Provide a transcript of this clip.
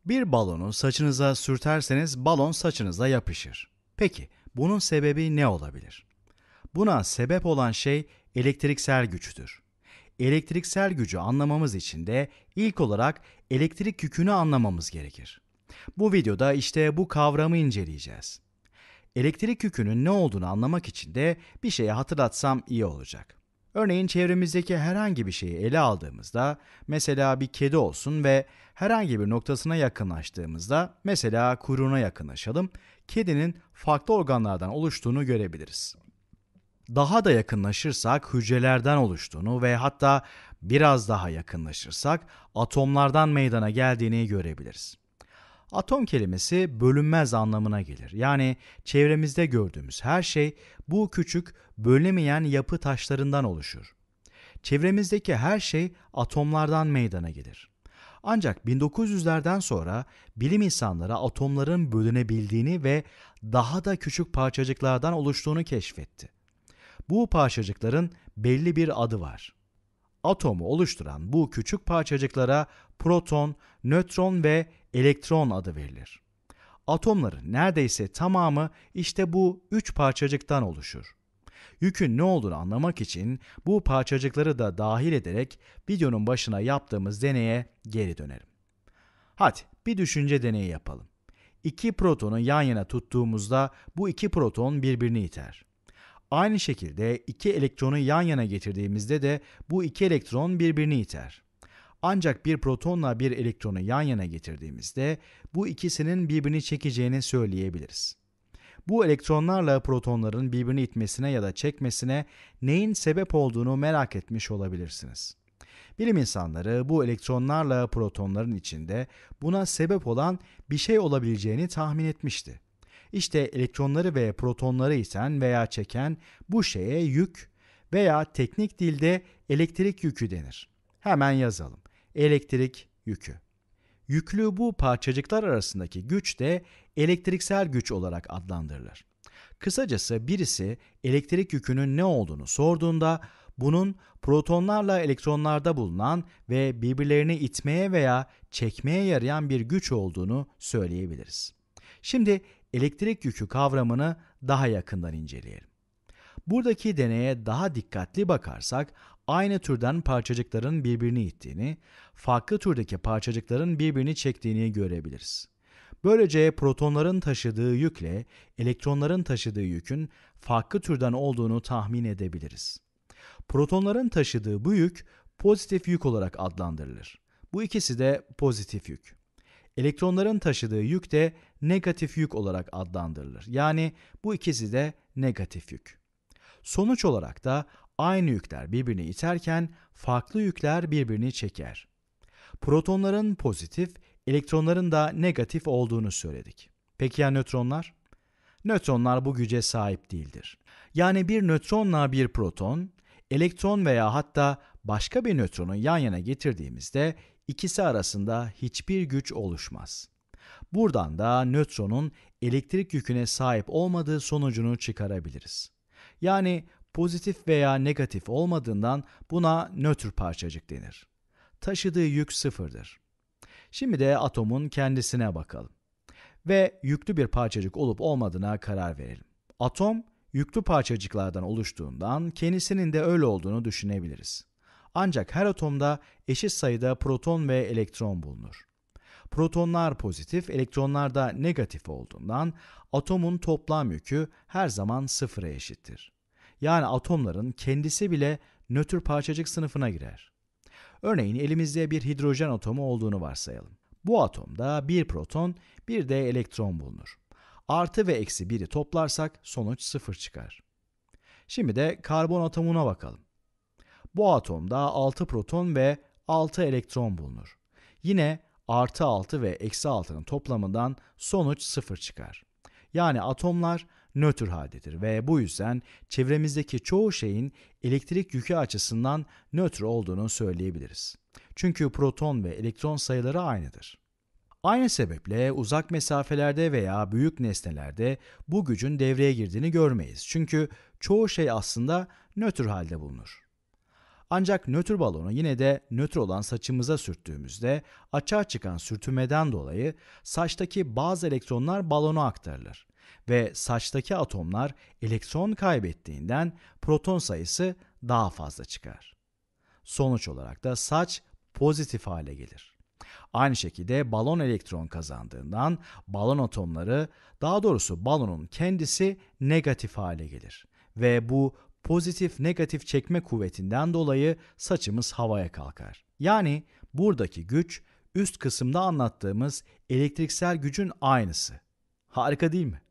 Bir balonu saçınıza sürterseniz balon saçınıza yapışır. Peki bunun sebebi ne olabilir? Buna sebep olan şey elektriksel güçtür. Elektriksel gücü anlamamız için de ilk olarak elektrik yükünü anlamamız gerekir. Bu videoda işte bu kavramı inceleyeceğiz. Elektrik yükünün ne olduğunu anlamak için de bir şeyi hatırlatsam iyi olacak. Örneğin çevremizdeki herhangi bir şeyi ele aldığımızda, mesela bir kedi olsun ve herhangi bir noktasına yakınlaştığımızda, mesela kuyruğuna yakınlaşalım, kedinin farklı organlardan oluştuğunu görebiliriz. Daha da yakınlaşırsak hücrelerden oluştuğunu ve hatta biraz daha yakınlaşırsak atomlardan meydana geldiğini görebiliriz. Atom kelimesi bölünmez anlamına gelir. Yani çevremizde gördüğümüz her şey bu küçük, bölünemeyen yapı taşlarından oluşur. Çevremizdeki her şey atomlardan meydana gelir. Ancak 1900'lerden sonra bilim insanları atomların bölünebildiğini ve daha da küçük parçacıklardan oluştuğunu keşfetti. Bu parçacıkların belli bir adı var. Atomu oluşturan bu küçük parçacıklara proton, nötron ve elektron adı verilir. Atomların neredeyse tamamı işte bu üç parçacıktan oluşur. Yükün ne olduğunu anlamak için bu parçacıkları da dahil ederek videonun başına yaptığımız deneye geri dönelim. Hadi bir düşünce deneyi yapalım. İki protonu yan yana tuttuğumuzda bu iki proton birbirini iter. Aynı şekilde iki elektronu yan yana getirdiğimizde de bu iki elektron birbirini iter. Ancak bir protonla bir elektronu yan yana getirdiğimizde bu ikisinin birbirini çekeceğini söyleyebiliriz. Bu elektronlarla protonların birbirini itmesine ya da çekmesine neyin sebep olduğunu merak etmiş olabilirsiniz. Bilim insanları bu elektronlarla protonların içinde buna sebep olan bir şey olabileceğini tahmin etmişti. İşte elektronları ve protonları iten veya çeken bu şeye yük veya teknik dilde elektrik yükü denir. Hemen yazalım. Elektrik yükü. Yüklü bu parçacıklar arasındaki güç de elektriksel güç olarak adlandırılır. Kısacası birisi elektrik yükünün ne olduğunu sorduğunda bunun protonlarla elektronlarda bulunan ve birbirlerini itmeye veya çekmeye yarayan bir güç olduğunu söyleyebiliriz. Şimdi elektrik yükü kavramını daha yakından inceleyelim. Buradaki deneye daha dikkatli bakarsak aynı türden parçacıkların birbirini ittiğini, farklı türdeki parçacıkların birbirini çektiğini görebiliriz. Böylece protonların taşıdığı yükle elektronların taşıdığı yükün farklı türden olduğunu tahmin edebiliriz. Protonların taşıdığı bu yük pozitif yük olarak adlandırılır. Bu ikisi de pozitif yük. Elektronların taşıdığı yük de negatif yük olarak adlandırılır. Yani bu ikisi de negatif yük. Sonuç olarak da aynı yükler birbirini iterken farklı yükler birbirini çeker. Protonların pozitif, elektronların da negatif olduğunu söyledik. Peki ya nötronlar? Nötronlar bu güce sahip değildir. Yani bir nötronla bir proton, elektron veya hatta başka bir nötronu yan yana getirdiğimizde ikisi arasında hiçbir güç oluşmaz. Buradan da nötronun elektrik yüküne sahip olmadığı sonucunu çıkarabiliriz. Yani pozitif veya negatif olmadığından buna nötr parçacık denir. Taşıdığı yük sıfırdır. Şimdi de atomun kendisine bakalım ve yüklü bir parçacık olup olmadığına karar verelim. Atom, yüklü parçacıklardan oluştuğundan kendisinin de öyle olduğunu düşünebiliriz. Ancak her atomda eşit sayıda proton ve elektron bulunur. Protonlar pozitif, elektronlar da negatif olduğundan atomun toplam yükü her zaman sıfıra eşittir. Yani atomların kendisi bile nötr parçacık sınıfına girer. Örneğin elimizde bir hidrojen atomu olduğunu varsayalım. Bu atomda bir proton, bir de elektron bulunur. Artı ve eksi 1'i toplarsak sonuç 0 çıkar. Şimdi de karbon atomuna bakalım. Bu atomda 6 proton ve 6 elektron bulunur. Yine artı 6 ve eksi 6'nın toplamından sonuç 0 çıkar. Yani atomlar nötr haldedir ve bu yüzden çevremizdeki çoğu şeyin elektrik yükü açısından nötr olduğunu söyleyebiliriz. Çünkü proton ve elektron sayıları aynıdır. Aynı sebeple uzak mesafelerde veya büyük nesnelerde bu gücün devreye girdiğini görmeyiz. Çünkü çoğu şey aslında nötr halde bulunur. Ancak nötr balonu yine de nötr olan saçımıza sürttüğümüzde açığa çıkan sürtünmeden dolayı saçtaki bazı elektronlar balona aktarılır ve saçtaki atomlar elektron kaybettiğinden proton sayısı daha fazla çıkar. Sonuç olarak da saç pozitif hale gelir. Aynı şekilde balon elektron kazandığından balon atomları, daha doğrusu balonun kendisi negatif hale gelir ve bu pozitif negatif çekme kuvvetinden dolayı saçımız havaya kalkar. Yani buradaki güç üst kısımda anlattığımız elektriksel gücün aynısı. Harika değil mi?